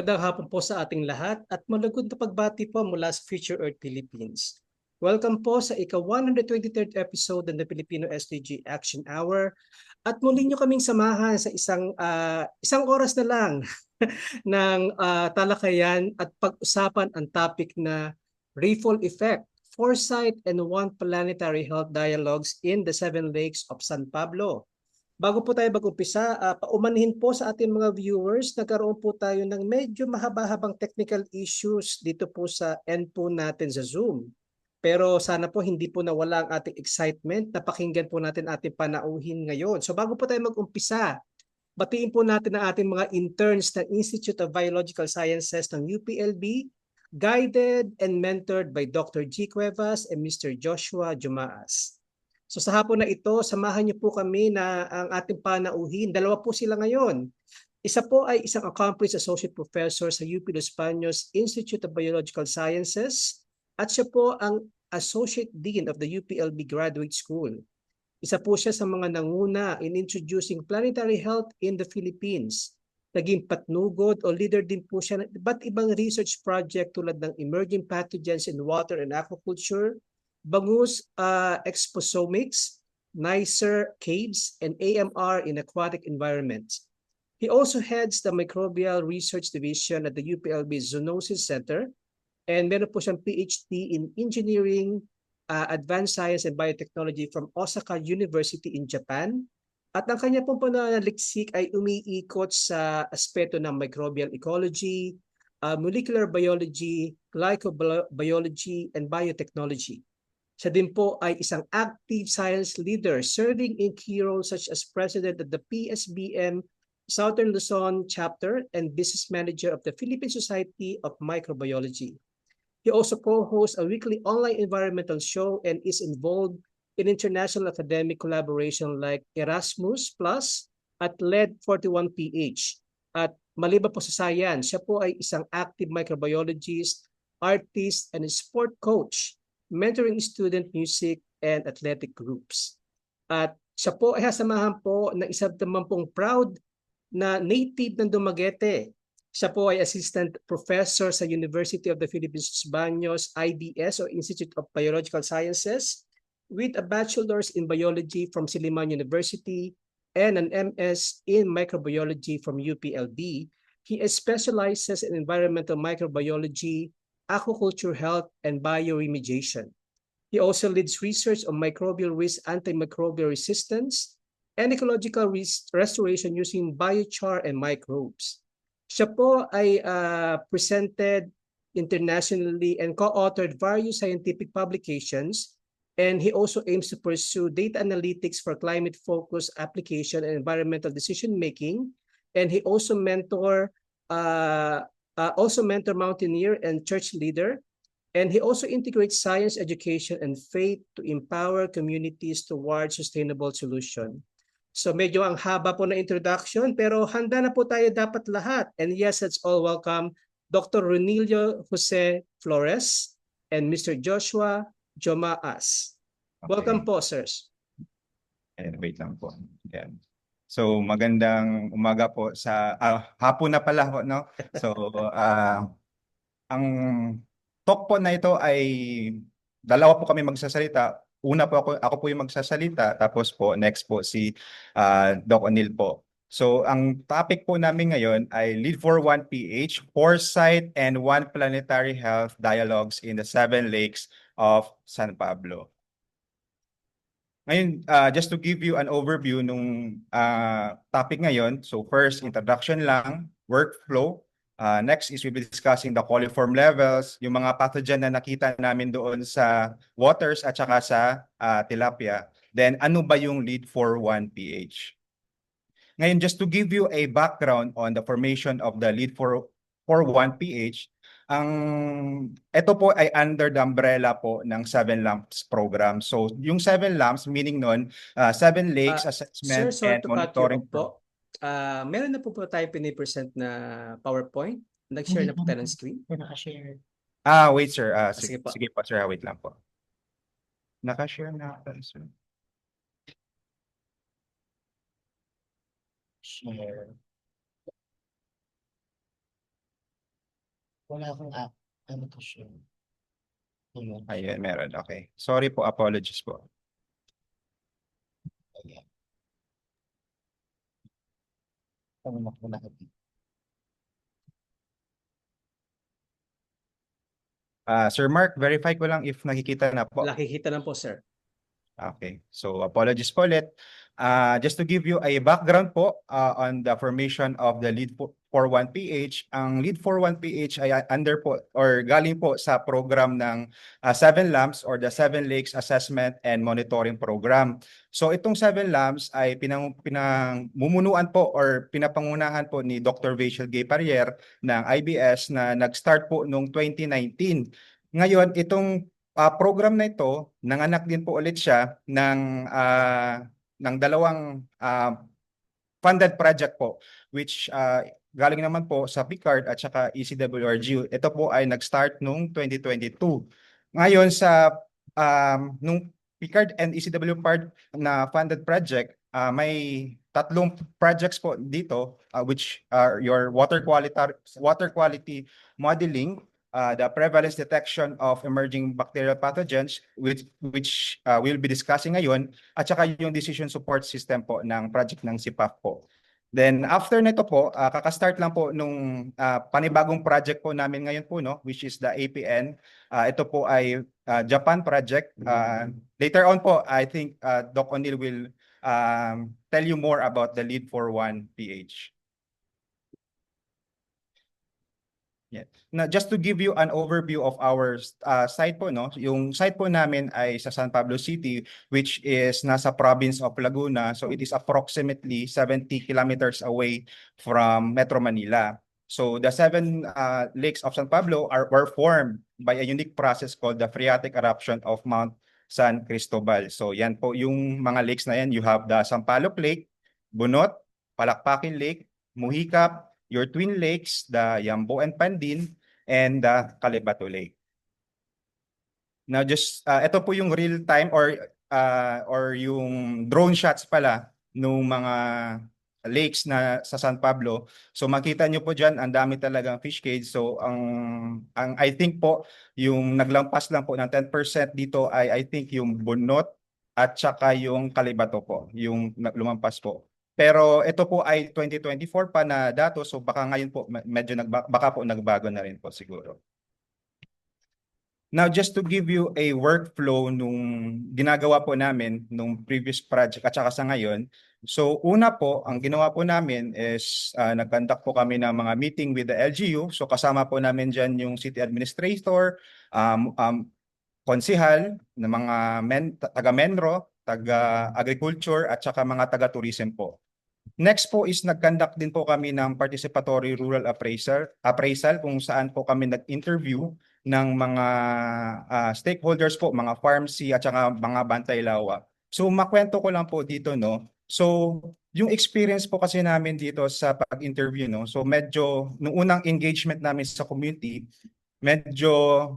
Magandang hapon po sa ating lahat at malugod na pagbati po mula sa Future Earth Philippines. Welcome po sa ika-123rd episode ng the Filipino SDG Action Hour at muli nyo kaming samahan sa isang oras na lang ng talakayan at pag-usapan ang topic na Ripple Effect, Foresight and One Planetary Health Dialogues in the Seven Lakes of San Pablo. Bago po tayo mag-umpisa, paumanhin po sa ating mga viewers, nagkaroon po tayo ng medyo mahaba-habang technical issues dito po sa end po natin sa Zoom. Pero sana po hindi po nawala ang ating excitement na pakinggan po natin ating panauhin ngayon. So bago po tayo mag-umpisa, batiin po natin ang ating mga interns ng Institute of Biological Sciences ng UPLB, guided and mentored by Dr. G. Cuevas and Mr. Joshua Jumaas. So sa hapon na ito, samahan niyo po kami na ang ating panauhin. Dalawa po sila ngayon. Isa po ay isang accomplished associate professor sa UP Los Baños Institute of Biological Sciences at siya po ang associate dean of the UPLB Graduate School. Isa po siya sa mga nanguna in introducing planetary health in the Philippines. Naging patnugod o leader din po siya ng iba't ibang research project tulad ng emerging pathogens in water and aquaculture, bangus exposomics, nicer caves, and AMR in aquatic environments. He also heads the Microbial Research Division at the UPLB Zoonosis Center, and meron po siyang PhD in Engineering, Advanced Science and Biotechnology from Osaka University in Japan. At ang kanya pong pananaliksik ay umiikot sa aspeto ng microbial ecology, molecular biology, glycobiology, and biotechnology. Siya din po ay isang active science leader serving in key roles such as president of the PSBM Southern Luzon chapter and business manager of the Philippine Society of Microbiology. He also co-hosts a weekly online environmental show and is involved in international academic collaboration like Erasmus Plus at LED 41PH. At maliban po sa science, siya po ay isang active microbiologist, artist, and sport coach, mentoring student music and athletic groups. At siya po ay hasamahan po ng isa naman pong proud na native ng Dumaguete. Siya po ay assistant professor sa University of the Philippines Los Baños IBS o Institute of Biological Sciences with a bachelor's in biology from Silliman University and an MS in microbiology from UPLB. He specializes in environmental microbiology, aquaculture health, and bioremediation. He also leads research on microbial risk, antimicrobial resistance, and ecological restoration using biochar and microbes. Siya po ay presented internationally and co-authored various scientific publications, and he also aims to pursue data analytics for climate-focused application and environmental decision-making, and he also mentor mountaineer and church leader, and he also integrates science education and faith to empower communities towards sustainable solution. So medyo ang haba po na introduction, pero handa na po tayo dapat lahat. And yes, let's all welcome Dr. Ronilio Jose Flores and Mr. Joshua Jomaas. Okay. Welcome po, sirs. Wait lang po. Yan. So magandang umaga po sa hapon na pala ho, no? So ang talk po na ito ay dalawa po kami magsasalita. Una po ako po yung magsasalita, tapos po next po si Doc O'Neil po. So ang topic po namin ngayon ay Lead for One PH, Foresight and One Planetary Health Dialogues in the Seven Lakes of San Pablo. Ngayon, just to give you an overview nung topic ngayon, so first, introduction lang, workflow. Next is we'll be discussing the coliform levels, yung mga pathogen na nakita namin doon sa waters at saka sa tilapia. Then, ano ba yung lead for 1pH? Ngayon, just to give you a background on the formation of the lead for 1pH, ito po ay under the umbrella po ng 7 Lamps program. So, yung 7 Lamps, meaning nun, 7 Lakes Assessment Sir, and Monitoring po. Meron na po tayo pinipresent na PowerPoint? Nag-share na po tayo ng screen? Naka-share. Wait sir. Sige po. Sige po sir, wait lang po. Naka-share na ako sir. Share. Wala akong app. Ano to siya? Ayun. Ayun, meron. Okay. Sorry po, apologies po. Ayan. Tanong ko na natin. Sir Mark, verify ko lang if nakikita na po. Nakikita na po, sir. Okay, so apologies po ulit. Just to give you a background po on the formation of the LEAD 41PH, ang LEAD 41PH ay under po or galing po sa program ng Seven Lamps or the Seven Lakes Assessment and Monitoring Program. So itong Seven Lamps ay pinamumunuan po or pinapangunahan po ni Dr. Vachel Gay Parrier ng IBS na nag-start po noong 2019. Ngayon, itong program na ito, nanganak din po ulit siya ng dalawang funded project po, which galing naman po sa PCARD at saka ECWRG. Ito po ay nag-start noong 2022. Ngayon sa nung PCARD and ECWRG na funded project, may tatlong projects po dito which are your water quality modeling, the prevalence detection of emerging bacterial pathogens which we'll be discussing ngayon, at saka yung decision support system po ng project ng CPAC po. Then after nito po, kakastart lang po nung panibagong project po namin ngayon po, no, which is the APN. Ito po ay Japan project. Later on po, I think Doc O'Neill will tell you more about the LEAD 41PH. Yeah. Now, just to give you an overview of our site po, no? Yung site po namin ay sa San Pablo City, which is nasa province of Laguna. So it is approximately 70 kilometers away from Metro Manila. So the seven lakes of San Pablo were formed by a unique process called the phreatic eruption of Mount San Cristobal. So yan po yung mga lakes na yan. You have the Sampaloc Lake, Bunot, Palakpakin Lake, Muhicap, your twin lakes, the Yambo and Pandin, and the Calibato Lake. Now just ito po yung real time or yung drone shots pala nung mga lakes na sa San Pablo. So makita nyo po diyan ang dami talagang fish cage. So ang I think po yung naglampas lang po ng 10% dito ay I think yung Bunot at saka yung Calibato po, yung lumampas po. Pero ito po ay 2024 pa na datos, so baka ngayon po medyo baka po nagbago na rin po siguro. Now, just to give you a workflow nung ginagawa po namin nung previous project at saka sa ngayon. So una po, ang ginawa po namin is nag-conduct po kami ng mga meeting with the LGU. So kasama po namin dyan yung city administrator, konsihal, ng mga taga-Menro, taga-agriculture at saka mga taga-tourism po. Next po is nag-conduct din po kami ng participatory rural appraisal kung saan po kami nag-interview ng mga stakeholders po, mga pharmacy at saka mga bantay lawa. So makwento ko lang po dito, no. So yung experience po kasi namin dito sa pag-interview, no. So medyo nung unang engagement namin sa community, medyo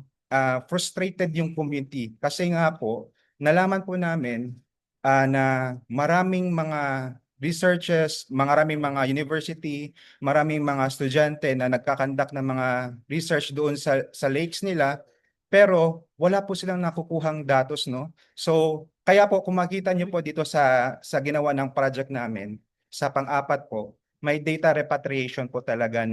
frustrated yung community kasi nga po nalaman po namin na maraming mga researches, maraming mga university, maraming mga estudyante na nagkakandak ng mga research doon sa lakes nila, pero wala po silang nakukuhang datos, no? So, kaya po kung makita niyo po dito sa ginawa ng project namin, sa pang-apat po, may data repatriation po talaga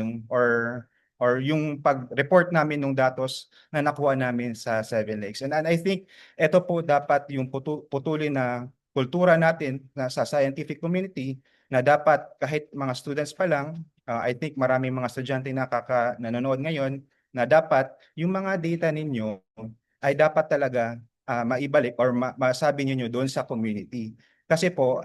or yung pag-report namin ng datos na nakuha namin sa Seven Lakes. And I think ito po dapat yung putulin na kultura natin na sa scientific community na dapat kahit mga students pa lang, I think maraming mga estudyante na nanonood ngayon na dapat yung mga data ninyo ay dapat talaga maibalik or masabi niyo doon sa community. Kasi po,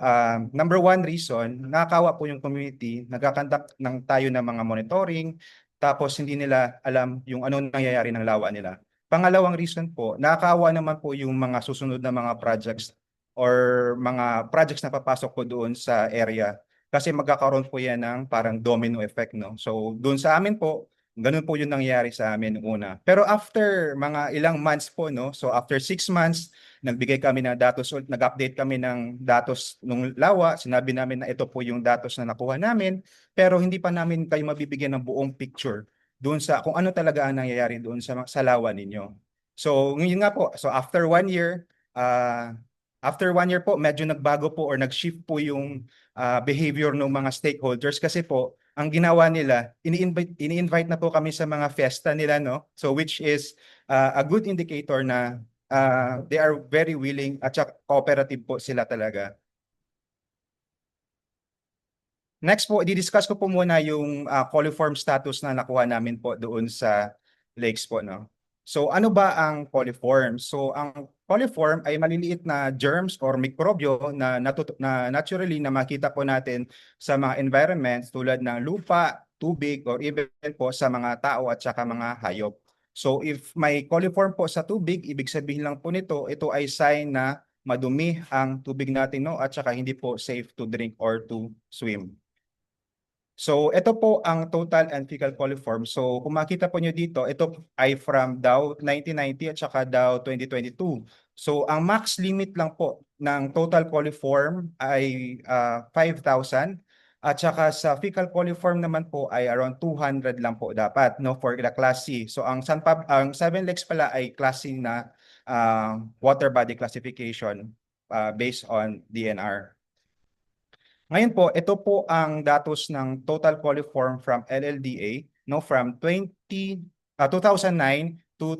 number one reason, nakakawa po yung community, nagkakandak ng tayo ng mga monitoring, tapos hindi nila alam yung anong nangyayari ng lawa nila. Pangalawang reason po, nakakawa naman po yung mga susunod na mga projects or mga projects na papasok po doon sa area. Kasi magkakaroon po yan ng parang domino effect, no? So doon sa amin po, ganun po yung nangyari sa amin una. Pero after mga ilang months po, no? So after 6 months, nagbigay kami ng datos, nag-update kami ng datos nung lawa. Sinabi namin na ito po yung datos na nakuha namin, pero hindi pa namin kayo mabibigyan ng buong picture. doon sa kung ano talaga ang nangyayari doon sa lawa ninyo. So ngayon nga po, so after 1 year, po medyo nagbago po or nag-shift po yung behavior ng mga stakeholders kasi po ang ginawa nila, ini-invite na po kami sa mga fiesta nila, no? So which is a good indicator na they are very willing at saka cooperative po sila talaga. Next po, i-discuss ko po muna yung coliform status na nakuha namin po doon sa lakes po, no? So ano ba ang coliform? So ang coliform ay maliliit na germs or mikrobyo na naturally na makita po natin sa mga environments tulad ng lupa, tubig, or even po sa mga tao at saka mga hayop. So if may coliform po sa tubig, ibig sabihin lang po nito, ito ay sign na madumi ang tubig natin, no? At saka hindi po safe to drink or to swim. So ito po ang total and fecal coliform. So kung makita po nyo dito, ito ay from Dow 1990 at saka Dow 2022. So ang max limit lang po ng total coliform ay 5,000 at saka sa fecal coliform naman po ay around 200 lang po dapat, no, for the class C. So ang 7 lakes pala ay class C na water body classification based on DNR. Ngayon po, ito po ang datos ng total coliform from LLDA, no, from 2009 to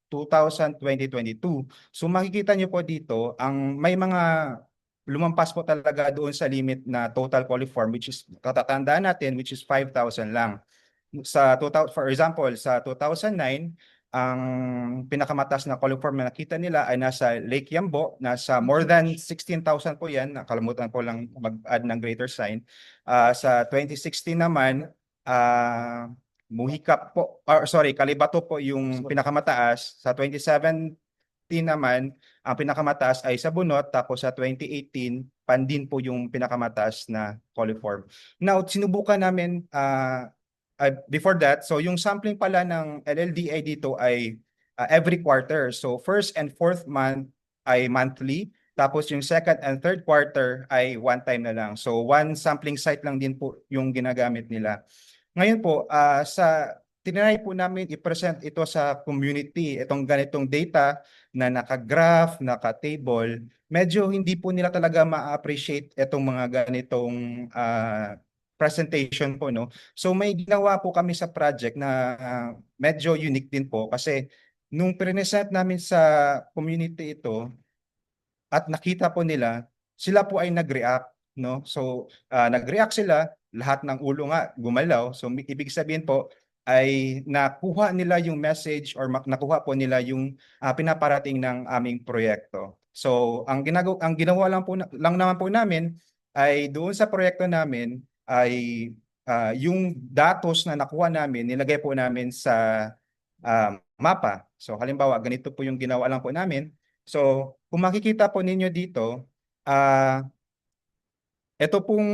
2022. So makikita niyo po dito, ang may mga lumampas po talaga doon sa limit na total coliform, which is katatandaan natin, which is 5,000 lang. For example, sa 2009, ang pinakamataas na coliform na nakita nila ay nasa Lake Yambo, nasa more than 16,000 po yan, nakalimutan ko lang mag-add ng greater sign. Sa 2016 naman, Muhikap po, Kalibato po yung pinakamataas. Sa 2017 naman, ang pinakamataas ay sa Bunot, tapos sa 2018, Pandin po yung pinakamataas na coliform. Now, sinubukan namin before that, so yung sampling pala ng LLDA dito ay every quarter. So first and fourth month ay monthly, tapos yung second and third quarter ay one time na lang. So one sampling site lang din po yung ginagamit nila. Ngayon po, tinry po namin i-present ito sa community, itong ganitong data na naka-graph, naka-table. Medyo hindi po nila talaga ma-appreciate itong mga ganitong presentation po, no? So may ginawa po kami sa project na medyo unique din po kasi nung present namin sa community ito at nakita po nila, sila po ay nag-react, no? So nag-react sila, lahat ng ulo nga gumalaw. So ibig sabihin po ay nakuha nila yung message or nakuha po nila yung pinaparating ng aming proyekto. So ang ginawa lang naman po namin ay doon sa proyekto namin ay yung datos na nakuha namin, nilagay po namin sa mapa. So halimbawa, ganito po yung ginawa lang po namin. So kung makikita po ninyo dito, ito pong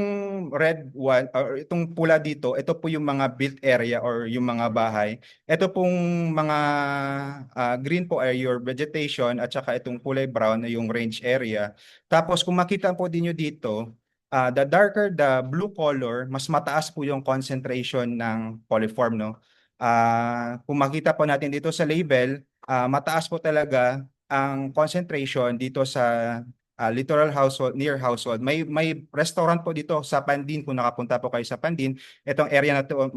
red one, or itong pula dito, ito po yung mga built area or yung mga bahay. Ito pong mga green po ay your vegetation at saka itong kulay brown na yung range area. Tapos kung makita po din nyo dito, the darker the blue color, mas mataas po yung concentration ng coliform, no? Kung makita po natin dito sa label, mataas po talaga ang concentration dito sa Littoral Household, near Household. May restaurant po dito sa Pandin, kung nakapunta po kayo sa Pandin. Itong area na to,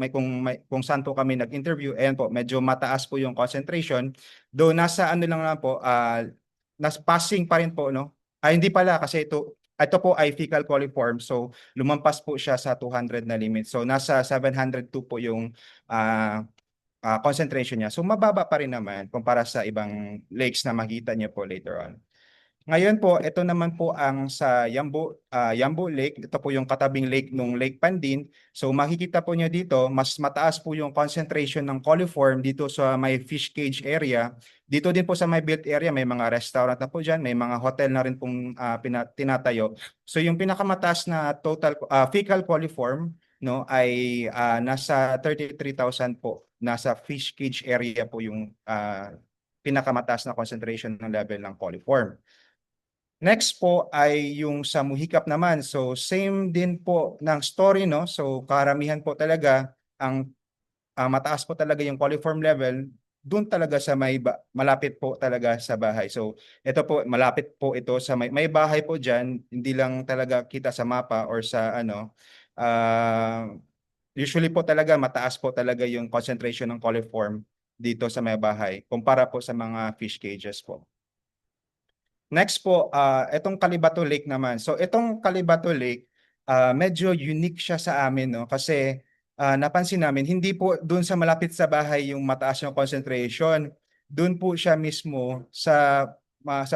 kung saan po kami nag-interview, ayan po, medyo mataas po yung concentration. Though nasa ano lang naman po, nas passing pa rin po, no? Hindi pala kasi ito po ay fecal coliform, so lumampas po siya sa 200 na limit. So nasa 702 po yung concentration niya. So mababa pa rin naman kumpara sa ibang lakes na makita niyo po later on. Ngayon po, ito naman po ang sa Yambo Lake. Ito po yung katabing lake ng Lake Pandin. So makikita po niyo dito, mas mataas po yung concentration ng coliform dito sa may fish cage area. Dito din po sa may built area, may mga restaurant na po dyan, may mga hotel na rin pong tinatayo. So yung pinakamataas na total fecal coliform, no, ay nasa 33,000 po. Nasa fish cage area po yung pinakamataas na concentration ng level ng coliform. Next po ay yung sa Muhikap naman. So same din po ng story, no? So karamihan po talaga ang mataas po talaga yung coliform level, doon talaga sa malapit po talaga sa bahay. So ito po, malapit po ito sa may bahay po dyan, hindi lang talaga kita sa mapa or sa usually po talaga mataas po talaga yung concentration ng coliform dito sa may bahay kumpara po sa mga fish cages po. Next po, itong Calibato Lake naman. So itong Calibato Lake, medyo unique siya sa amin, no? Kasi napansin namin, hindi po doon sa malapit sa bahay yung mataas yung concentration. Doon po siya mismo sa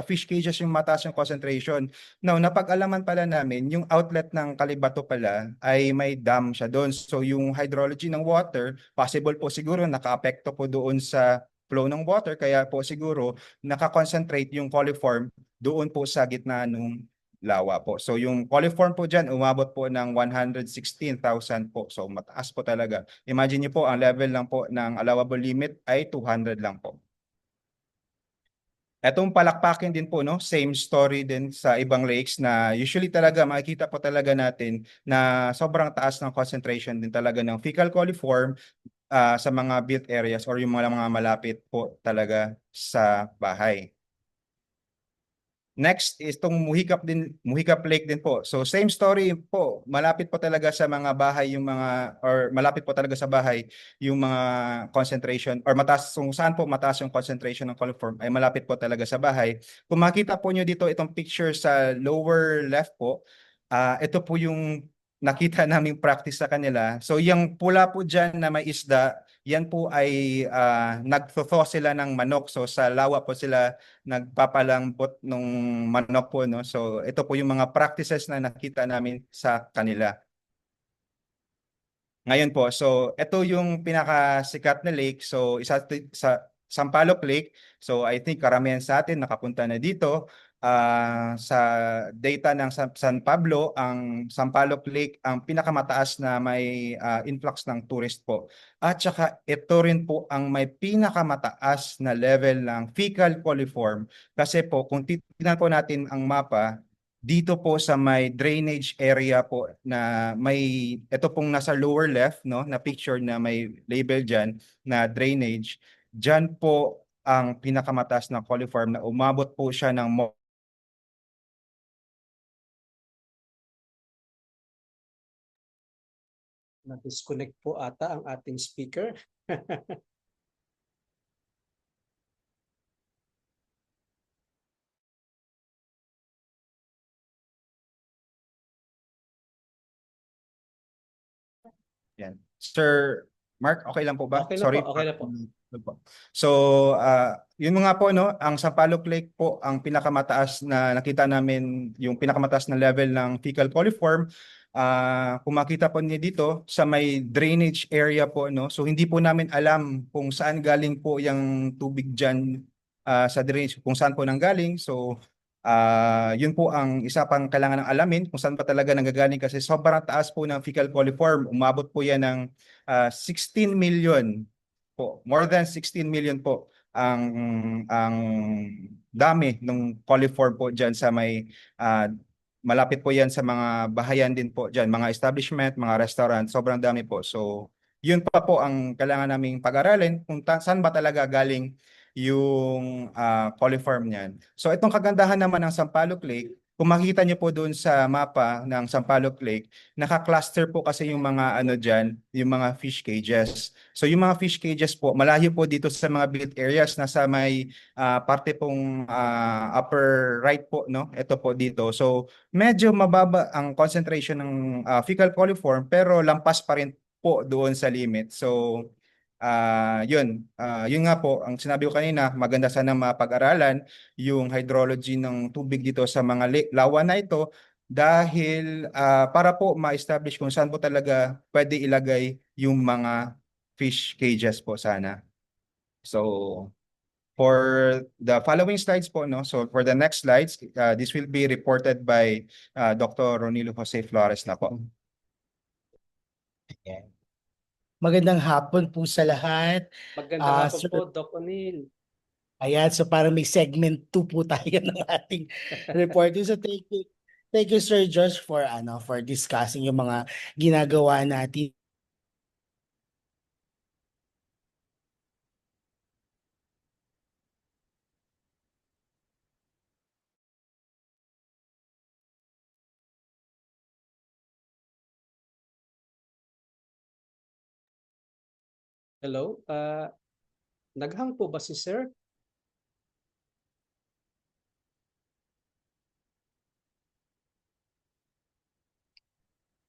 fish cages yung mataas yung concentration. Now, napag-alaman pala namin, yung outlet ng Calibato pala ay may dam siya doon. So yung hydrology ng water, possible po siguro naka-apekto po doon sa flow ng water, kaya po siguro naka-concentrate yung coliform doon po sa gitna ng lawa po. So yung coliform po dyan, umabot po ng 116,000 po. So mataas po talaga. Imagine niyo po, ang level lang po ng allowable limit ay 200 lang po. Etong palakpakin din po, no? Same story din sa ibang lakes na usually talaga makikita po talaga natin na sobrang taas ng concentration din talaga ng fecal coliform sa mga built areas or yung mga malapit po talaga sa bahay. Next is itong Muhicap Lake din po. So same story po, malapit po talaga sa mga bahay yung mga or malapit po talaga sa bahay yung mga concentration or mataas kung saan po mataas yung concentration ng coliform ay malapit po talaga sa bahay. Kung makita po nyo dito itong picture sa lower left po, ito po yung nakita naming practice sa kanila. So yung pula po dyan na may isda, yan po ay nagtotho sila ng manok. So sa lawa po sila nagpapalambot ng manok po, no? So ito po yung mga practices na nakita namin sa kanila. Ngayon po, so ito yung pinakasikat na lake. So isa sa Sampaloc Lake. So I think karamihan sa atin nakapunta na dito. Sa data ng San Pablo, ang Sampaloc Lake ang pinakamataas na may influx ng tourist po. At saka ito rin po ang may pinakamataas na level ng fecal coliform. Kasi po kung titignan po natin ang mapa, dito po sa may drainage area po na ito pong nasa lower left, no, na picture na may label dyan na drainage, dyan po ang pinakamataas na coliform na umabot po siya ng Na-disconnect po ata ang ating speaker. Yan. Sir Mark, okay lang po ba? Okay na Sorry. po, okay na po. So, yun nga po, no, ang Sampaloc Lake po ang pinakamataas na nakita namin, yung pinakamataas na level ng fecal coliform. Kung makita po niyo dito sa may drainage area po, no. So hindi po namin alam kung saan galing po yung tubig diyan sa drainage, kung saan po nanggaling. So yun po ang isa pang kailangan ng alamin kung saan pa talaga nanggagaling kasi sobrang taas po ng fecal coliform. Umabot po yan ng 16 million po. More than 16 million po ang dami ng coliform po dyan sa may malapit po yan sa mga bahayan din po dyan, mga establishment, mga restaurant, sobrang dami po. So yun pa po ang kailangan naming pag-aralin kung saan ba talaga galing yung coliform niyan. So itong kagandahan naman ng Sampaloc Lake, kung makita niyo po doon sa mapa ng Sampaloc Lake, naka-cluster po kasi yung mga ano diyan, yung mga fish cages. So yung mga fish cages po, malayo po dito sa mga built areas na sa may parte pong upper right po, no? Ito po dito. So medyo mababa ang concentration ng fecal coliform pero lampas pa rin po doon sa limit. So yun nga po, ang sinabi ko kanina, maganda sana mapag-aralan yung hydrology ng tubig dito sa mga lawa na ito dahil para po ma-establish kung saan po talaga pwede ilagay yung mga fish cages po sana. So for the following slides po, no? So for the next slides, this will be reported by Dr. Ronilo Jose Flores na po. Ayan. Magandang hapon po sa lahat. Magandang hapon Sir, po, Doc O'Neil. ayan, so parang may segment 2 po tayo ng ating reporting. So thank you Sir Josh for discussing yung mga ginagawa natin Hello? Naghang po ba si Sir?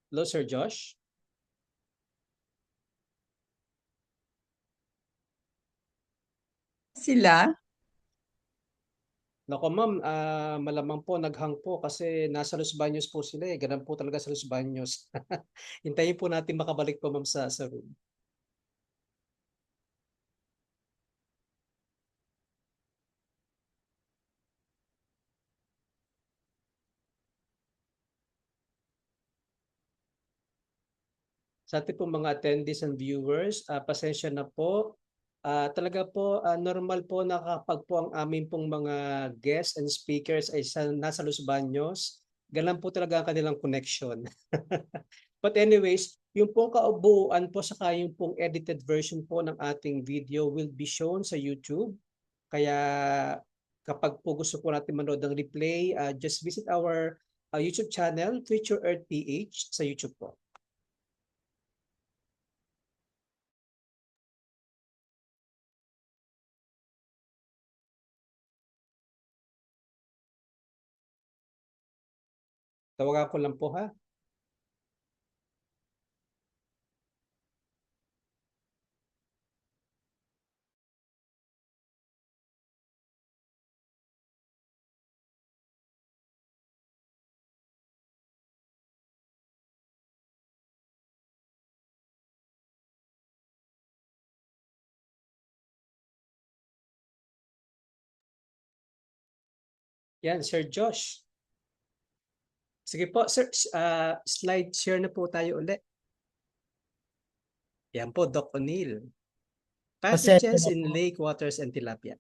Hello, Sir Josh? Sila? Nako ma'am, malamang po naghang po kasi nasa Los Baños po sila eh. Ganun po talaga sa Los Baños. Hintayin po natin makabalik po ma'am sa room. Sa ating pong mga attendees and viewers, pasensya na po. Talaga po, normal po na kapag po ang aming pong mga guests and speakers ay nasa Los Baños, ganun po talaga ang kanilang connection. But anyways, yung pong kaubuuan po saka yung pong edited version po ng ating video will be shown sa YouTube. Kaya kapag po gusto po natin manood ng replay, just visit our YouTube channel, Future Earth PH sa YouTube po. Tawagan ko lang po ha. Yan, Sir Josh. Sige po, sir, slide share na po tayo ulit. Yan po, Doc O'Neill. Pasensya Pathogens na in po. lake waters and tilapia.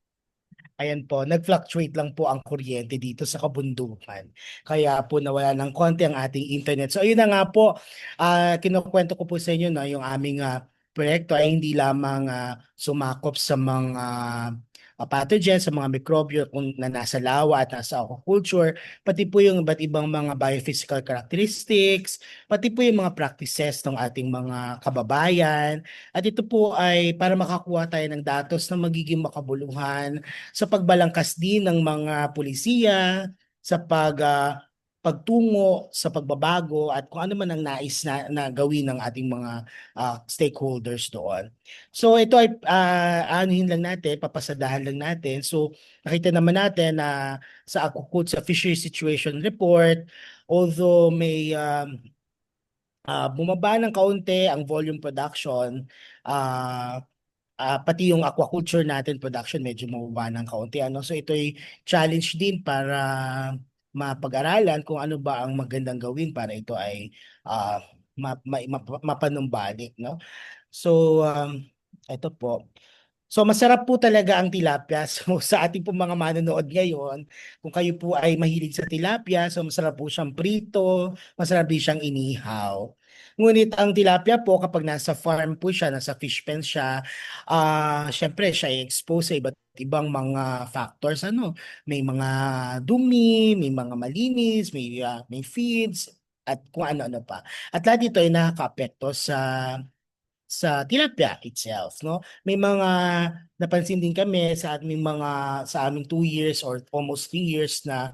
Ayan po, nag-fluctuate lang po ang kuryente dito sa kabundukan. Kaya po nawala ng konti ang ating internet. So ayun na nga po, kinukwento ko po sa inyo na yung aming proyekto ay hindi lamang sumakop sa mga pathogens, sa mga mikrobyo kung na nasa lawa at nasa aquaculture, pati po yung iba't ibang mga biophysical characteristics, pati po yung mga practices ng ating mga kababayan. At ito po ay para makakuha tayo ng datos na magiging makabuluhan sa pagbalangkas din ng mga pulisiya, sa pagtungo sa pagbabago at kung ano man ang nais na gawin ng ating mga stakeholders doon. So ito ay anuhin lang natin, papasadahan lang natin. So nakita naman natin na sa aquaculture, sa fishery situation report, although may bumaba ng kaunti ang volume production, pati yung aquaculture natin production medyo mababa ng kaunti. Ano? So ito ay challenge din para mapag-aralan kung ano ba ang magandang gawin para ito ay mapanumbalik. No? So ito po. So masarap po talaga ang tilapia. So sa ating po mga manonood ngayon, kung kayo po ay mahilig sa tilapia, so masarap po siyang prito, masarap din siyang inihaw. Ngunit ang tilapia po kapag nasa farm po siya, nasa fish pen siya, syempre siya ay exposed sa iba't ibang mga factors. Ano? May mga dumi, may mga malinis, may feeds, at kung ano-ano pa. At lahat ito ay nakaka-apekto sa tilapia itself, no? May mga napansin din kami sa aming 2 years or almost 3 years na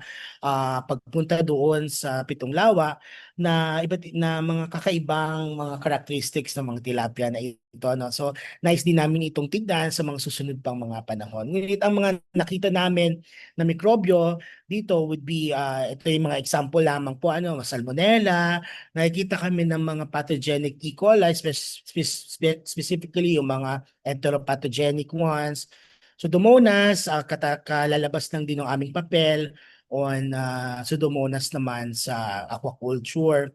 pagpunta doon sa Pitong Lawa na na mga kakaibang mga characteristics ng mga tilapia na ito, no? So, nice din namin itong tignan sa mga susunod pang mga panahon. Ngunit ang mga nakita namin na mikrobyo dito would be ito yung mga example lamang po, salmonella. Nakikita kami ng mga pathogenic E. coli, specifically yung mga enteropathogenic ones. Pseudomonas, kalalabas lang din ng aming papel on Pseudomonas naman sa aquaculture.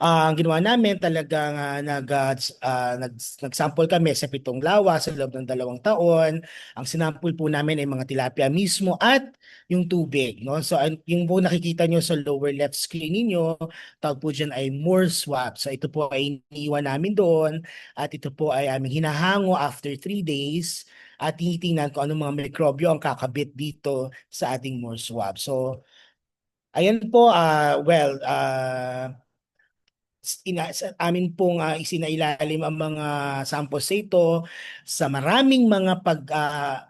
Ang ginawa namin talagang nag-sample kami sa 7 lawa sa loob ng 2 taon. Ang sinample po namin ay mga tilapia mismo at yung tubig. No? So yung po nakikita nyo sa lower left screen ninyo, tawag po dyan ay Moore swab. So ito po ay iniiwan namin doon at ito po ay aming hinahango after 3 days at tinitingnan kung anong mga mikrobyo ang kakabit dito sa ating Moore swab. So ayan po, sa amin pong isinailalim ang mga samples nito sa maraming mga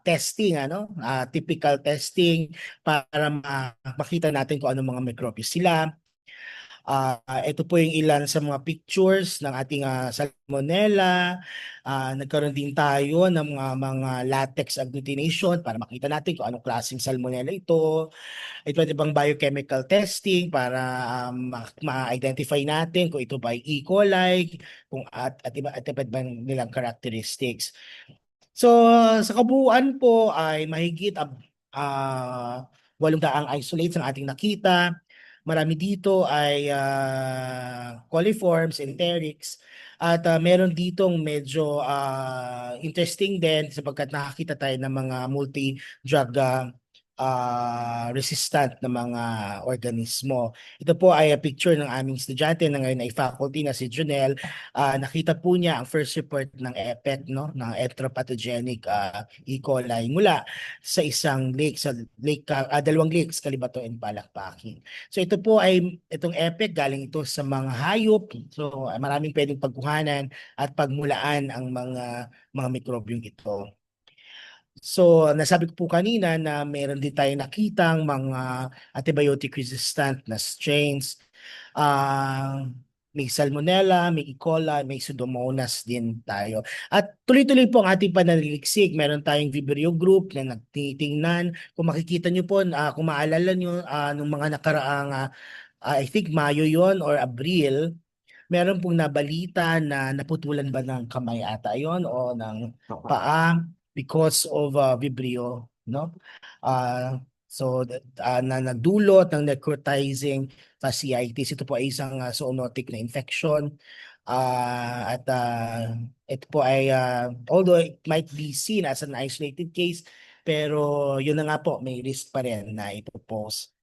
testing, typical testing para makita natin kung ano mga microbes sila. Ito po yung ilan sa mga pictures ng ating salmonella. Nagkaroon din tayo ng mga latex agglutination para makita natin kung anong klaseng salmonella ito. Ito ibang biochemical testing para ma-identify natin kung ito ba ay E. coli kung at iba't ibang nilang characteristics. So sa kabuuan po ay mahigit 800 isolates ang ating nakita. Marami dito ay coliforms, enterics, at meron ditong medyo interesting din sapagkat nakakita tayo ng mga multi-drug resistant na mga organismo. Ito po ay a picture ng aming estudyante na ngayon ay faculty na si Junel. Nakita po niya ang first report ng EPEC, no, ng enteropathogenic E. coli mula sa isang lake, dalawang lakes, Calibato and Palakpakin. So ito po ay, itong EPEC galing ito sa mga hayop. So maraming pwedeng pagkuhanan at pagmulaan ang mga mikrobyong ito. So, nasabi ko po kanina na meron din tayong nakitang mga antibiotic resistant na strains. May Salmonella, may E. coli, may Pseudomonas din tayo. At tuloy-tuloy po ang ating pananaliksik. Meron tayong Vibrio group na nagtitingnan. Kung makikita nyo po, kung maalala nyo, nung mga nakaraang, I think Mayo yon or Abril, meron pong nabalita na naputulan ba ng kamay ata yon o ng paa because of Vibrio, no? Na nagdulot ng necrotizing fasciitis. Ito po ay isang zoonotic na infection. Ito po ay, although it might be seen as an isolated case, pero yun na nga po, may risk pa rin na ipopose.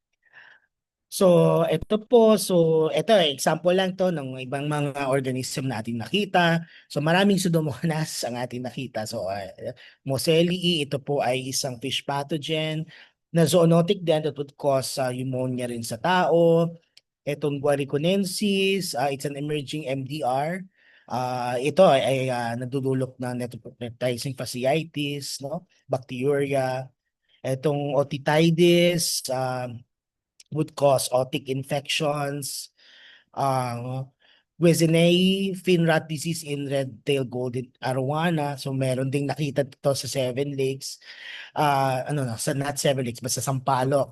So, ito example lang to ng ibang mga organism na ating nakita. So, maraming Pseudomonas ang ating nakita. So, Mosellii, ito po ay isang fish pathogen na zoonotic din that would cause pneumonia rin sa tao. Itong Guariconensis, it's an emerging MDR. Ito ay nagdudulot ng necrotizing fasciitis, no? Bacteria. Itong otitis, would cause otic infections, Guizinei, fin rot disease in red-tailed golden arowana. So meron ding nakita dito sa Seven Lakes. Not Seven Lakes, basta Sampaloc.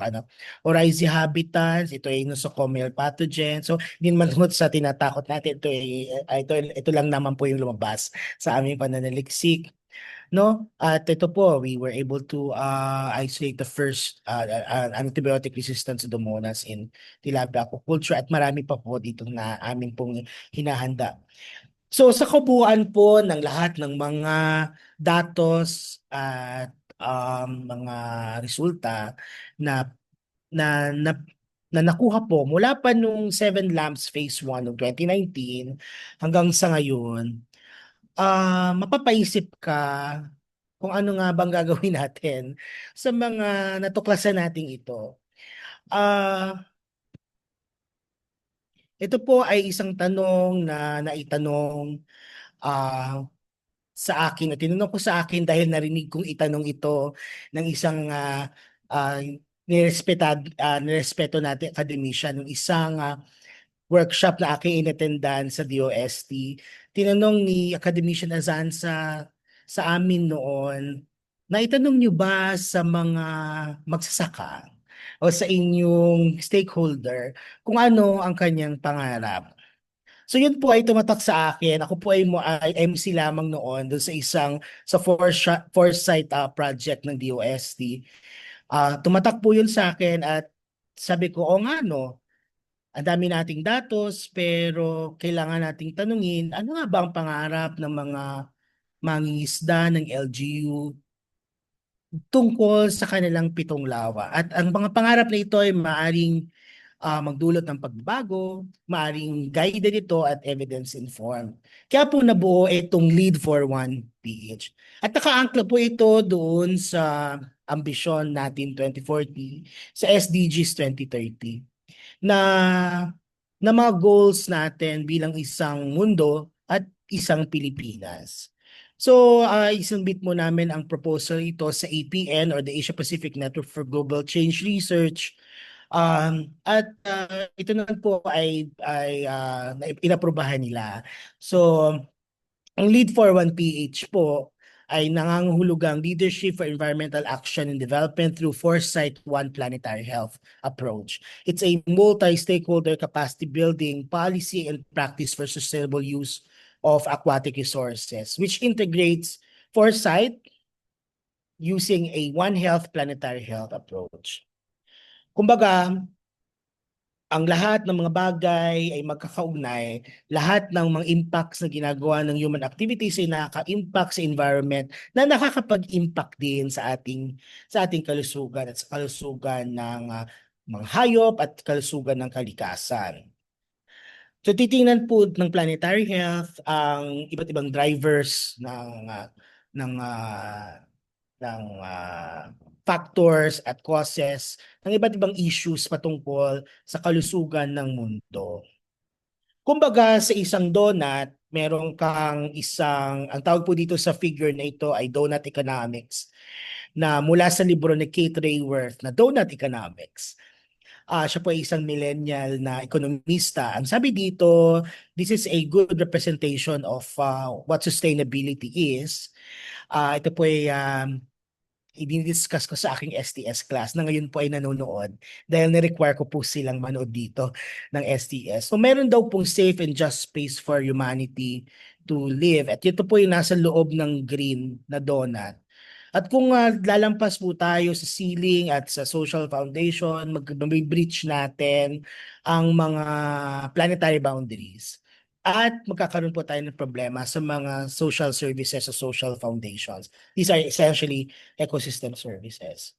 Oryzae habitans, ito ay nosocomial pathogen. So hindi naman tungkol sa tinatakot natin. Ito lang naman po yung lumabas sa aming pananaliksik. No, at ito po, we were able to isolate the first antibiotic resistant Pseudomonas in tilapia aquaculture at marami pa po dito na amin pong hinahanda. So sa kabuuan po ng lahat ng mga datos at mga resulta na na na na nakuha po mula pa nung 7 Lamps Phase 1 noong 2019 hanggang sa ngayon, mapapaisip ka kung ano nga bang gagawin natin sa mga natuklasan nating ito. Ito po ay isang tanong na naitanong sa akin, at tinanong ko sa akin dahil narinig kong itanong ito ng isang nirespeto natin academician, ng isang workshop na aking inattendan sa DOST. Tinanong ni Academician Azanza sa amin noon, naitanong niyo ba sa mga magsasaka o sa inyong stakeholder kung ano ang kanyang pangarap? So yun po ay tumatak sa akin. Ako po ay MC lamang noon doon sa Foresight project ng DOST. Tumatak po yun sa akin at sabi ko, o nga no, ang dami nating datos pero kailangan nating tanungin ano nga ba ang pangarap ng mga mangingisda ng LGU tungkol sa kanilang pitong lawa. At ang mga pangarap na ito ay maaring magdulot ng pagbabago, maaring guided ito at evidence-informed. Kaya po nabuo itong Lead for One PH. At nakaangkla po ito doon sa ambisyon natin 2040 sa SDGs 2030 na na mga goals natin bilang isang mundo at isang Pilipinas. So, isambit mo namin ang proposal ito sa APN or the Asia Pacific Network for Global Change Research. Ito naman po ay inaprubahan nila. So, ang Lead for One PH po ay nangangahulugang leadership for environmental action and development through foresight one planetary health approach. It's a multi-stakeholder capacity building policy and practice for sustainable use of aquatic resources, which integrates foresight using a One Health planetary health approach. Kumbaga, ang lahat ng mga bagay ay magkakaugnay, lahat ng mga impacts na ginagawa ng human activities ay nakaka-impact sa environment na nakakapag-impact din sa ating kalusugan at sa kalusugan ng mga hayop at kalusugan ng kalikasan. So titingnan po ng planetary health ang iba't ibang drivers ng factors at causes ng iba't ibang issues patungkol sa kalusugan ng mundo. Kumbaga sa isang donut, meron kang ang tawag po dito sa figure na ito ay donut economics na mula sa libro ni Kate Raworth na Donut Economics. Siya po ay isang millennial na ekonomista. Ang sabi dito, this is a good representation of what sustainability is. Ito po ay i-discuss ko sa aking STS class na ngayon po ay nanonood dahil ni-require ko po silang manood dito ng STS. So meron daw pong safe and just space for humanity to live. At ito po yung nasa loob ng green na donut. At kung lalampas po tayo sa ceiling at sa social foundation, mag-breach natin ang mga planetary boundaries. At magkakaroon po tayo ng problema sa mga social services sa social foundations. These are essentially ecosystem services.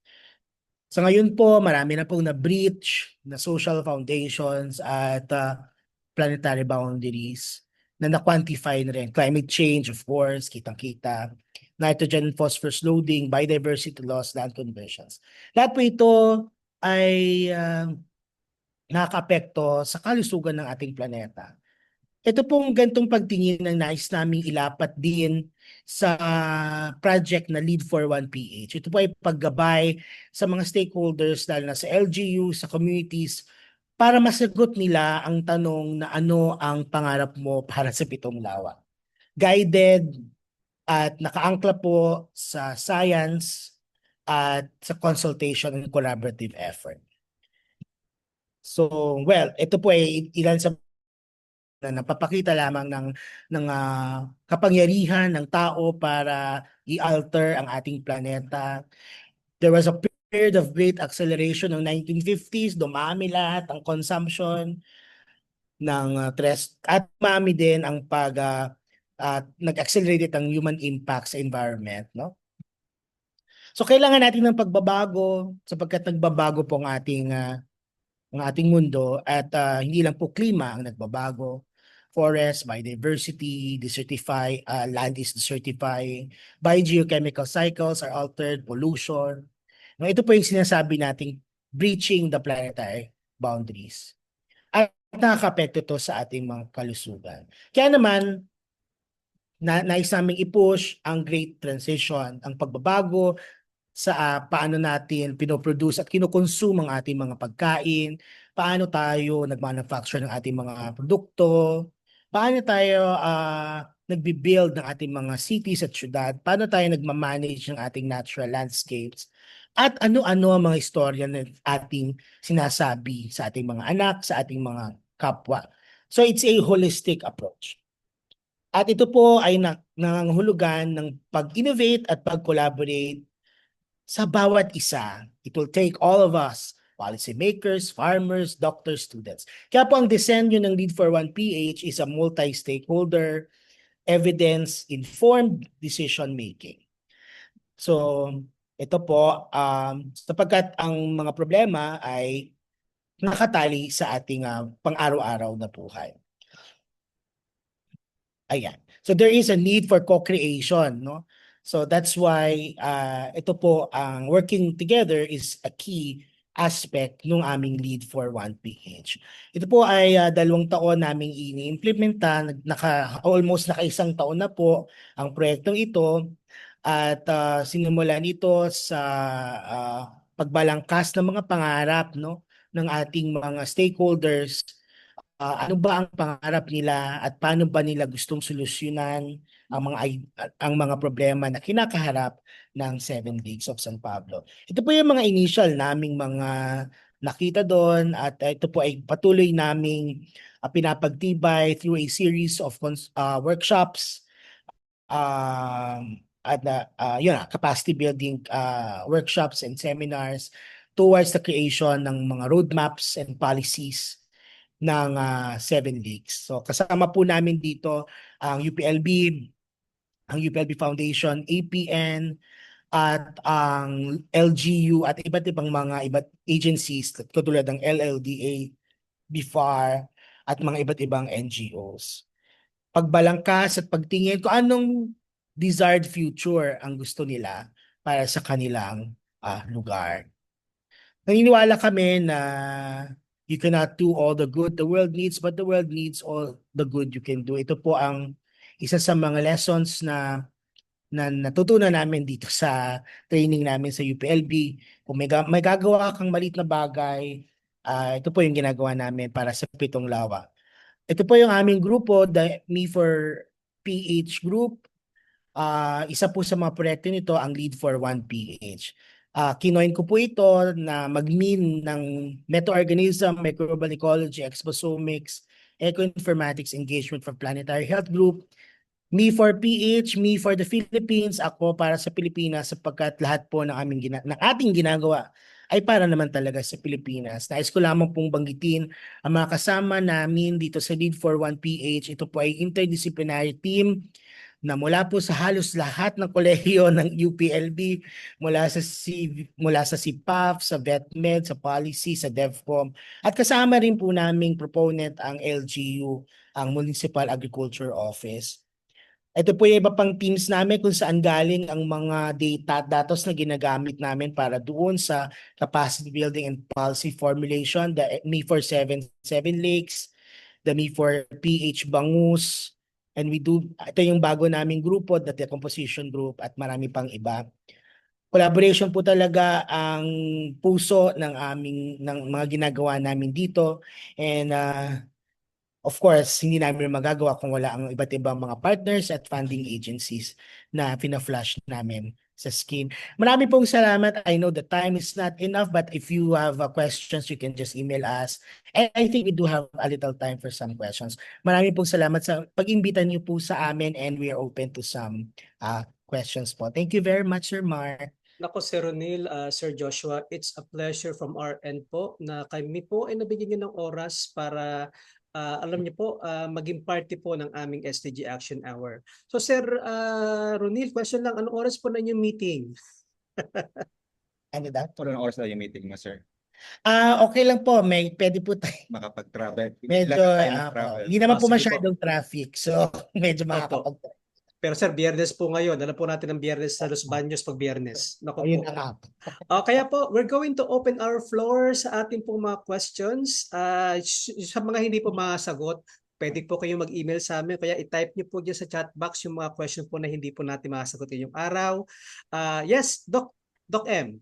Sa ngayon po, marami na pong na-breach na social foundations at planetary boundaries na na-quantify na rin. Climate change, of course, kitang-kita. Nitrogen and phosphorus loading, biodiversity loss, land conversions. Lahat po ito ay nakaka-apekto sa kalusugan ng ating planeta. Ito pong gantong pagtingin ng nais naming ilapat din sa project na Lead for One PH. Ito po ay paggabay sa mga stakeholders lalo na sa LGU, sa communities, para masagot nila ang tanong na ano ang pangarap mo para sa pitong lawa. Guided at nakaangkla po sa science at sa consultation and collaborative effort. So, well, ito po ay ilan sa na napapakita lamang ng kapangyarihan ng tao para i-alter ang ating planeta. There was a period of great acceleration ng 1950s, dumami lahat ang consumption ng stress at dumami din ang nag-accelerate ang human impact sa environment, no? So kailangan natin ng pagbabago sapagkat nagbabago po ang ating mundo at hindi lang po klima ang nagbabago. Forest, biodiversity, desertify, land is desertifying, biogeochemical cycles are altered, pollution. No, ito po yung sinasabi nating breaching the planetary boundaries. At nakaka-apekto ito sa ating mga kalusugan. Kaya naman, nais naming i-push ang great transition, ang pagbabago sa paano natin pinoproduce at kinokonsume ang ating mga pagkain, paano tayo nag-manufacture ng ating mga produkto, paano tayo nagbi-build ng ating mga cities at syudad, paano tayo nagmamanage ng ating natural landscapes, at ano-ano ang mga istorya na ating sinasabi sa ating mga anak, sa ating mga kapwa. So it's a holistic approach. At ito po ay nangangahulugan ng pag-innovate at pag-collaborate sa bawat isa. It will take all of us, policymakers, farmers, doctors, students. Kaya po ang disenyo ng Lead for One PH is a multi-stakeholder, evidence-informed decision-making. So, ito po, sapagkat ang mga problema ay nakatali sa ating pang-araw-araw na buhay. Ayan. So there is a need for co-creation, no? So that's why ito po ang working together is a key aspect ng aming lead for 1PH. Ito po ay 2 taon naming ini-implementa, almost naka-1 taon na po ang proyektong ito at sinimulan ito sa pagbalangkas ng mga pangarap, no, ng ating mga stakeholders. Ano ba ang pangarap nila at paano ba nila gustong solusyonan ang mga problema na kinakaharap ng 7 Leagues of San Pablo. Ito po yung mga initial naming mga nakita doon at ito po ay patuloy naming pinapagtibay through a series of workshops at capacity building workshops and seminars towards the creation ng mga roadmaps and policies ng 7 Leagues. So kasama po namin dito ang UPLB, ang UPLB Foundation, APN, at ang LGU at iba't ibang mga agencies katulad ng LLDA, BIFAR, at mga iba't ibang NGOs. Pagbalangkas at pagtingin kung anong desired future ang gusto nila para sa kanilang lugar. Naniniwala kami na you cannot do all the good the world needs, but the world needs all the good you can do. Ito po ang isa sa mga lessons na natutunan namin dito sa training namin sa UPLB. Kung may gagawa kang maliit na bagay, ito po yung ginagawa namin para sa Pitong Lawa. Ito po yung aming grupo, the Me for PH group. Isa po sa mga proyekto nito ang Lead for 1PH. Kinoin ko po ito na mag-mean ng meta-organism, microbial ecology, exposomics, ecoinformatics engagement for planetary health group. Me for PH, me for the Philippines, ako para sa Pilipinas sapagkat lahat po ng ating ginagawa ay para naman talaga sa Pilipinas. Nais ko lamang pong banggitin ang mga kasama namin dito sa Lead for 1PH. Ito po ay interdisciplinary team na mula po sa halos lahat ng kolehiyo ng UPLB, mula sa CPAF, sa VetMed, sa Policy, sa DevCom, at kasama rin po naming proponent ang LGU, ang Municipal Agriculture Office. Ito po yung iba pang teams namin kung saan galing ang mga datos na ginagamit namin para doon sa capacity building and policy formulation, the Me for 7 Lakes, the Me for PH Bangus, and ito yung bago naming grupo, the Decomposition Group, at marami pang iba. Collaboration po talaga ang puso ng mga ginagawa namin dito, and of course, hindi namin magagawa kung wala ang iba't ibang mga partners at funding agencies na fina-flash namin sa scheme. Marami pong salamat. I know the time is not enough, but if you have questions, you can just email us. And I think we do have a little time for some questions. Marami pong salamat sa pag-imbita niyo po sa amin, and we are open to some questions po. Thank you very much, Sir Mark. Nako, Sir Ronil, Sir Joshua, it's a pleasure from our end po na kami po ay nabigyan niyo ng oras para alam niyo po, maging party po ng aming SDG Action Hour. So Sir Ronil, question lang, anong oras po na inyong meeting? Ano daw? Anong oras na yung meeting mo, sir? Okay lang po, pwede po tayo. Makapag-travel. Medyo, hindi naman po sige po. masyadong traffic, so medyo makakapag-travel. Pero Sir, Biyernes po ngayon. Alam po natin ang Biyernes sa Los Baños pag Biyernes. Nako Ayun po. na nga. Kaya po, we're going to open our floor sa ating pong mga questions. Sa mga hindi po masagot, pwede po kayong mag-email sa amin. Kaya i-type niyo po dyan sa chat box yung mga question po na hindi po natin masagot yung araw. Yes, Doc M.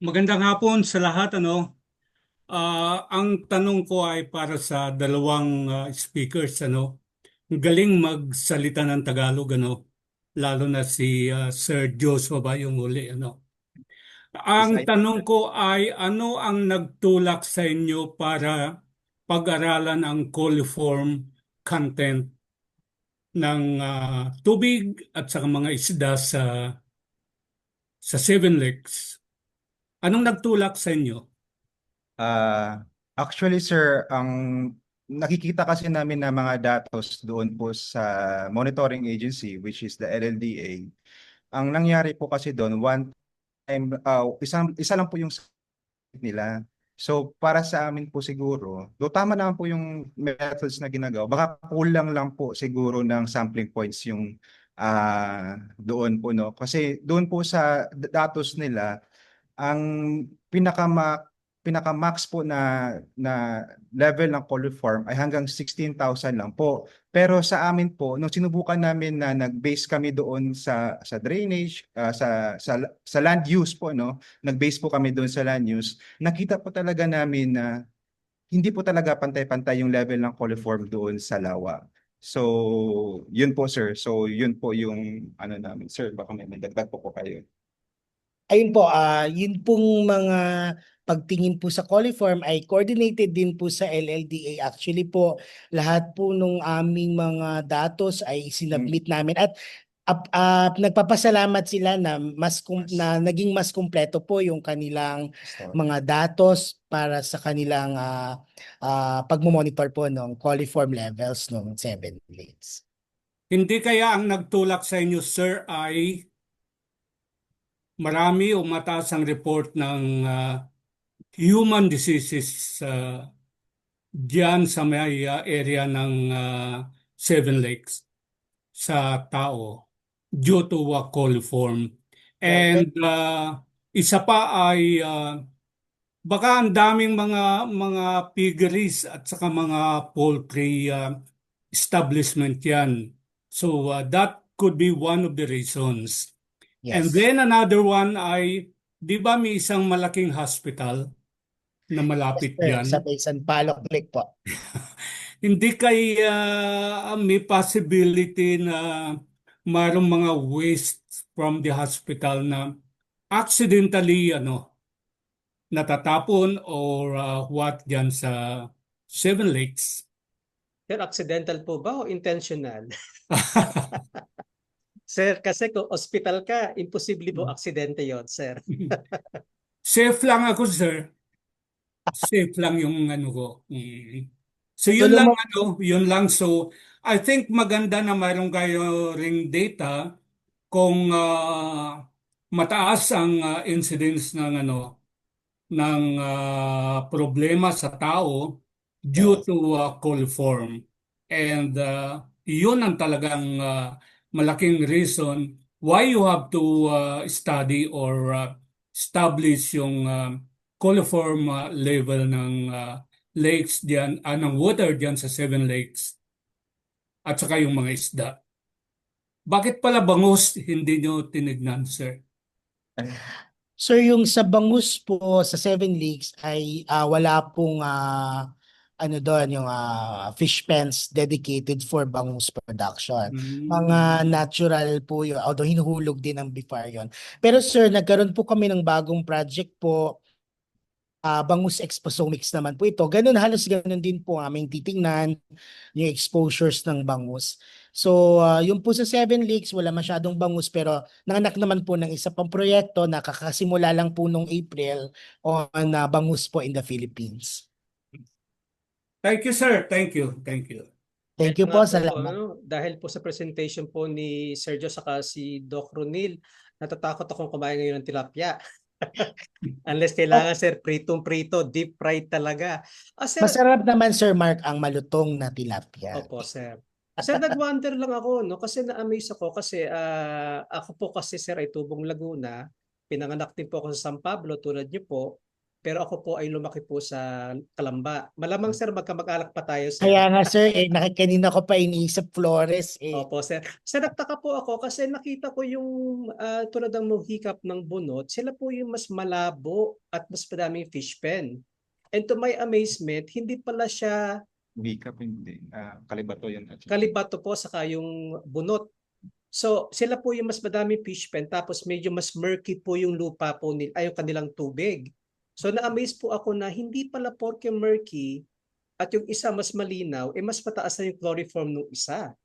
Magandang hapon sa lahat. Ang tanong ko ay para sa dalawang speakers. Ang galing magsalita ng Tagalog, lalo na si Sir Joshua ba yung uli. Ang tanong ko ay ano ang nagtulak sa inyo para pag-aralan ang coliform content ng tubig at sa mga isda sa 7 Lakes? Anong nagtulak sa inyo? Actually, sir, ang nakikita kasi namin na mga datos doon po sa monitoring agency, which is the LLDA. Ang nangyari po kasi doon, one time, isa lang po yung nila. So, para sa amin po siguro, do tama naman po yung methods na ginagawa. Baka kulang lang po siguro ng sampling points yung doon po, no? Kasi doon po sa datos nila, ang pinaka-max po na level ng coliform ay hanggang 16,000 lang po. Pero sa amin po, nung sinubukan namin na nag-base kami doon sa drainage, sa land use po, no? Nag-base po kami doon sa land use. Nakita po talaga namin na hindi po talaga pantay-pantay yung level ng coliform doon sa lawa. So, yun po sir. So, yun po yung ano namin. Sir, baka may dagdag po kayo. Ayun po, yun pong mga pagtingin po sa coliform ay coordinated din po sa LLDA. Actually po, lahat po nung aming mga datos ay sinubmit namin at nagpapasalamat sila na na naging mas kumpleto po yung kanilang mga datos para sa kanilang pagmomonitor po ng coliform levels ng 7 lakes. Hindi kaya ang nagtulak sa inyo, sir, ay marami o mataas ang report ng human diseases diyan sa may area ng Seven Lakes sa tao due to coliform. And isa pa ay baka ang daming mga piggeries at saka mga poultry establishment yan. So that could be one of the reasons. And Yes. then another one ay, di ba may isang malaking hospital na malapit Sir, sa dyan? may Palok Lake po. Hindi kaya may possibility na mayroong mga waste from the hospital na accidentally natatapon or what dyan sa Seven Lakes? Sir, accidental po ba o intentional? Sir, kasi kung hospital ka, imposible po aksidente yon, sir. Safe lang ako, sir. Safe lang yung ano ko. So yun lang Tulong yun lang. So I think maganda na mayroon kayo ring data kung mataas ang incidence ng problema sa tao due Yes. to coliform. And yun ang talagang malaking reason why you have to study or establish yung coliform level ng lakes diyan, ng water diyan sa Seven Lakes at saka yung mga isda. Bakit pala bangus hindi nyo tinignan, sir? Sir, yung sa bangus po sa Seven Lakes ay wala pong ano doon yung fish pens dedicated for bangus production. Mga natural po yun, although hinuhulog din ng BIFAR yun. Pero sir, nagkaroon po kami ng bagong project po, bangus exposomics naman po ito. Ganun, halos ganun din po aming titingnan yung exposures ng bangus. So, yung po sa Seven Lakes, wala masyadong bangus pero nanganak naman po ng isa pang proyekto na kakasimula lang po nung April on bangus po in the Philippines. Thank you, sir. Thank you. Thank you. Thank Ito you po, nga salamat. dahil po sa presentation po ni Sergio saka si Doc Ronil, natatakot akong kumain ngayon ng tilapia. Unless kailangan, sir, pritong-prito, deep fried talaga. Sir, Masarap naman, Sir Mark, ang malutong na tilapia. opo, sir. Sir, nag-wonder lang ako, no? Kasi na-amaze ako kasi ako po kasi, sir, ay tubong Laguna. Pinanganak din po ako sa San Pablo, tulad niyo po. Pero ako po ay lumaki po sa Calamba. Malamang, sir, magkamag-alak pa tayo, sir. Kaya nga, Sir, kanina ko pa iniisip Flores. Opo, sir. Sir, nagtaka po ako kasi nakita ko yung tulad ng hikap ng bunot, sila po yung mas malabo at mas madaming fish pen. And to my amazement, hindi pala siya Wika po hindi. Kalibato yun. kalibato po saka yung bunot. So, sila po yung mas madaming fish pen tapos medyo mas murky po yung lupa po nila, ay yung kanilang tubig. So, na-amaze po ako na hindi pala porke murky at yung isa mas malinaw, mas mataas na yung chloroform ng isa.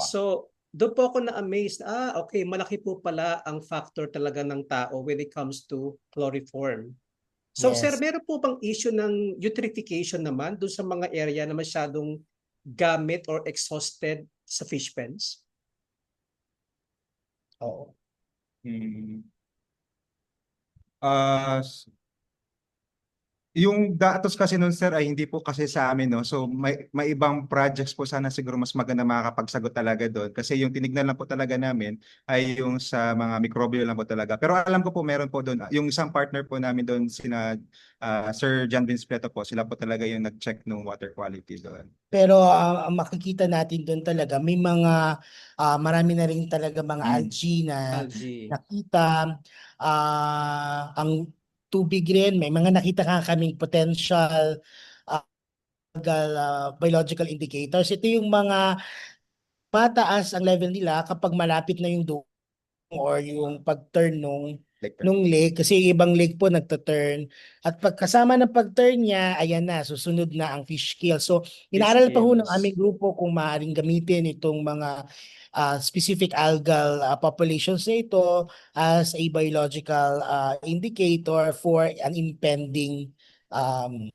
So, doon po ako na-amaze. Okay, malaki po pala ang factor talaga ng tao when it comes to chloroform. So, Yes. sir, meron po bang issue ng eutrophication naman doon sa mga area na masyadong gamit or exhausted sa fish pens? Oo. Hmm. Ah, Yung datos kasi nun sir ay hindi po kasi sa amin, no? So may ibang projects po, sana siguro mas maganda makakapagsagot talaga doon. Kasi yung tinignan lang po talaga namin ay yung sa mga mikrobyo lang po talaga. Pero alam ko po meron po doon. Yung isang partner po namin doon, sina Sir John Vince Prieto po, sila po talaga yung nag-check ng water quality doon. Pero ang makikita natin doon talaga, may mga, marami na rin talaga mga algae na Algae. nakita. Ang tubig rin, may mga nakita ka kaming potential ah, biological indicators. Ito yung mga mataas ang level nila kapag malapit na yung dome or yung pag-turn Like that. nung lake, kasi yung ibang lake po nagta-turn, at pagkasama ng pag-turn niya, ayan na, susunod na ang fish kill. So inaaral pa ho ng kills. aming grupo kung maaaring gamitin itong mga specific algal populations na ito as a biological indicator for an impending um,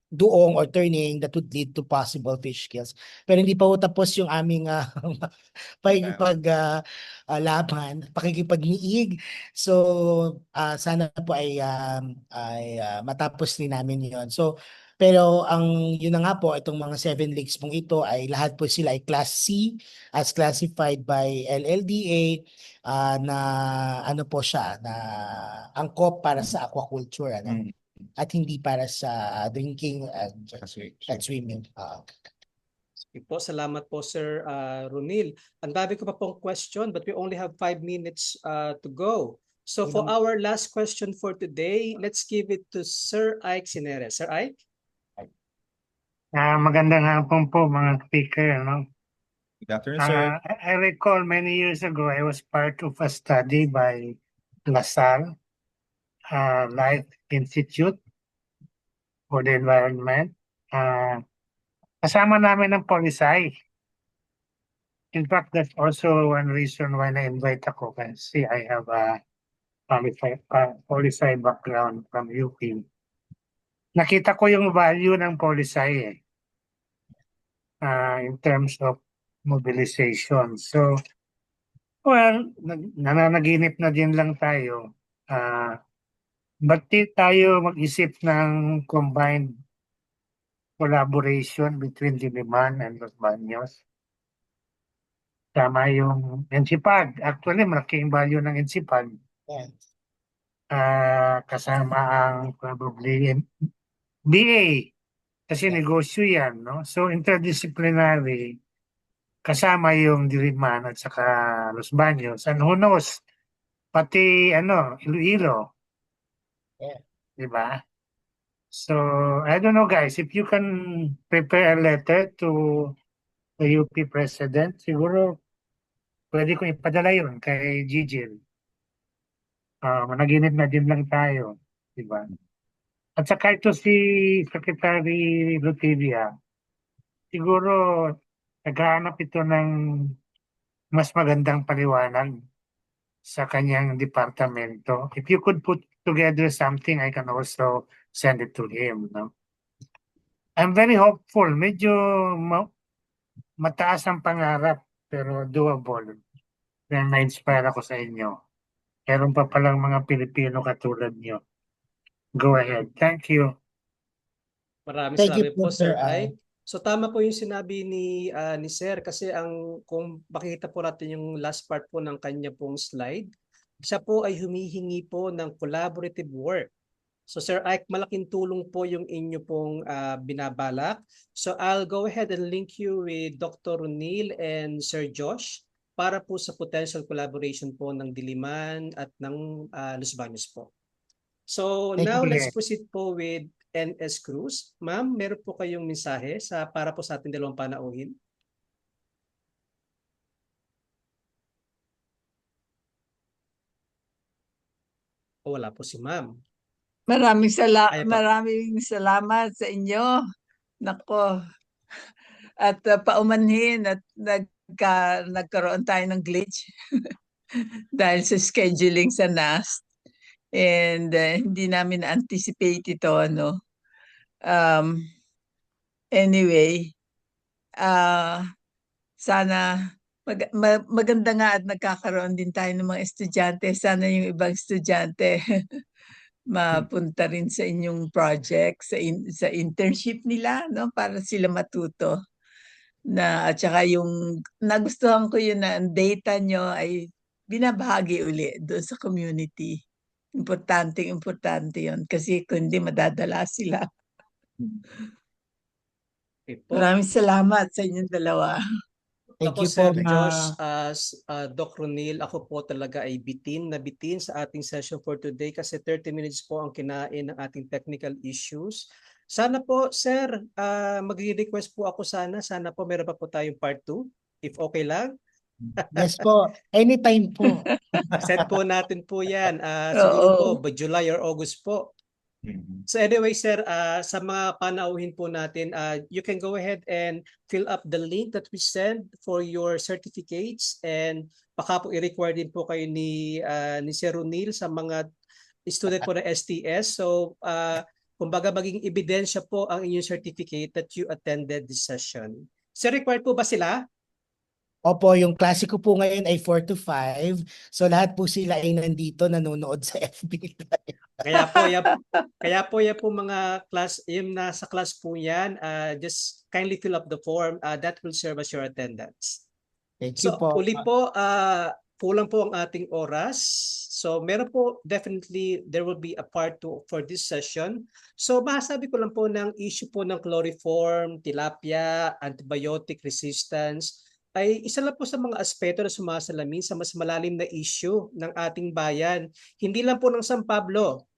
duong or turning that would lead to possible fish kills. Pero hindi pa ho tapos yung aming laban, pakikipagniig. So sana po ay matapos din namin 'yon. So pero yun na nga po, itong mga 7 lakes pong ito ay lahat po sila ay Class C as classified by LLDA, na ano po siya, na angkop para sa aquaculture, ano, Mm. at hindi para sa drinking Kasi, at swimming. Sige po, salamat po Sir Ronil. Ang dami ko pa pong question but we only have 5 minutes to go. So for our last question for today, let's give it to Sir Ike Sineres. Sir Ike? Magandang hapon po mga speaker. No? good afternoon sir. I recall many years ago, I was part of a study by LaSalle Life Institute for the Environment. Kasama namin ng Polisay. In fact, that's also one reason why na-invite ako kasi I have a Polisay background from UP. Nakita ko yung value ng Polisay in terms of mobilization. So, well, nananaginip na din lang tayo. Ba't di tayo mag-isip ng combined collaboration between Diliman and Los Baños? Tama yung NCPAG. Actually, malaking value ng NCPAG. Yeah. Kasama ang probably BA. Kasi negosyo yan, no? So, interdisciplinary, kasama yung Diliman at saka Los Baños. And who knows, pati Iloilo. Yeah. Diba? So, I don't know guys, if you can prepare a letter to the UP President, siguro pwede kong ipadala yun kay Gigil. Managinip na din lang tayo. Diba? At saka ito si Secretary Lutibia, siguro naghahanap ito ng mas magandang paliwanag sa kanyang departamento. If you could put together something, I can also send it to him. No? I'm very hopeful. Medyo mataas ang pangarap, pero doable. Kaya na-inspire ako sa inyo. Meron pa palang mga Pilipino katulad nyo. Go ahead. Thank you. Maraming Thank you salamat po, po Sir Sir Ike. Ike. So tama po yung sinabi ni Sir, kasi kung makikita po natin yung last part po ng kanya pong slide, siya po ay humihingi po ng collaborative work. So Sir Ike, malaking tulong po yung inyo pong binabalak. So I'll go ahead and link you with Dr. Ronil and Sir Josh para po sa potential collaboration po ng Diliman at ng Los Baños po. So Thank now you. let's proceed po with NS Cruz. Ma'am, meron po kayong mensahe para po sa ating dalawang panauhin? O wala po si ma'am. Ay po. Maraming salamat sa inyo. Nako. At paumanhin at nagkaroon tayo ng glitch dahil sa scheduling sa NAST. And hindi namin anticipate ito, no? Anyway, sana maganda nga at nagkakaroon din tayo ng mga estudyante. Sana yung ibang estudyante mapunta rin sa inyong project, sa internship nila, no? Para sila matuto. At saka yung nagustuhan ko yun na ang data nyo ay binabahagi uli doon sa community. Importante yun kasi kung hindi madadala sila. Okay po. Maraming salamat sa inyong dalawa. Thank Ako, you po, Sir Josh, ma. Doc Ronil, ako po talaga ay bitin sa ating session for today kasi 30 minutes po ang kinain ng ating technical issues. Sana po, Sir, mag-request po ako sana po meron pa po tayong part 2, if okay lang. Yes po, anytime po. Set po natin po yan. Siguro po, Oo. by July or August po. So anyway, sir, sa mga panauhin po natin, you can go ahead and fill up the link that we send for your certificates and baka po i-require din po kayo ni Sir Ronil sa mga student po ng STS. So kumbaga maging ebidensya po ang inyong certificate that you attended this session. Sir, required po ba sila? Opo, yung klase ko po ngayon ay 4 to 5. So lahat po sila ay nandito nanonood sa FB Live. Kaya po yan po mga class, yung nasa class po yan, just kindly fill up the form. That will serve as your attendance. Thank you So po. uli po, kulang po ang ating oras. So meron po, definitely there will be a part 2 for this session. So masasabi ko lang po ng issue po ng chloroform, tilapia, antibiotic resistance, ay isa lang po sa mga aspeto na sumasalamin sa mas malalim na issue ng ating bayan. Hindi lang po ng San Pablo,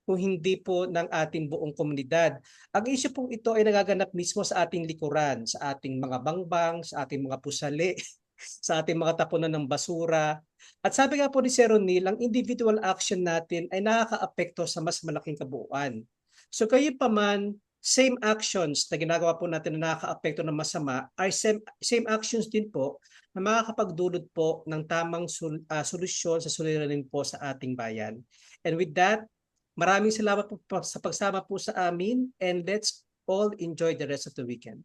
kung hindi po ng ating buong komunidad. Ang issue pong ito ay nagaganap mismo sa ating likuran, sa ating mga bangbang, sa ating mga pusali, sa ating mga tapunan ng basura. At sabi nga po ni Sir Ronil, ang individual action natin ay nakaka-apekto sa mas malaking kabuuan. So kayo pa man, same actions na ginagawa po natin na nakaka-apekto ng masama are same actions din po na makakapagdulot po ng tamang solusyon sa suliranin po sa ating bayan. And with that, maraming salamat po sa pagsama po sa amin and let's all enjoy the rest of the weekend.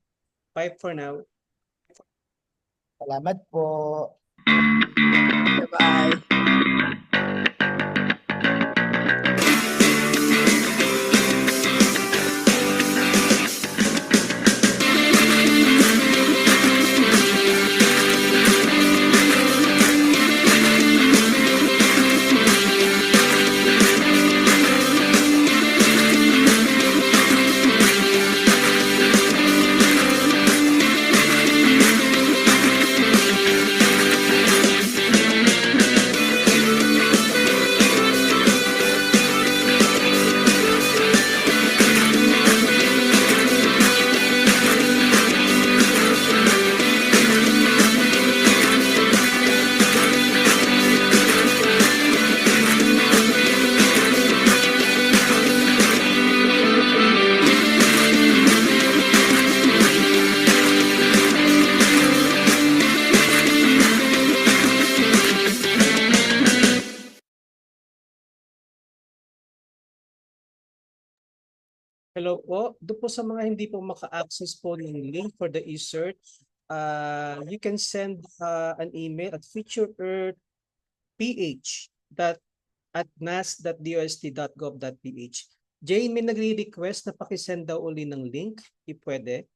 Bye for now. Salamat po. Bye-bye. Hello po. Doon po sa mga hindi po maka-access po ng link for the e-cert, you can send an email at futureph@nas.dost.gov.ph. Jane, may nagre-request na pakisend daw uli ng link, if pwede.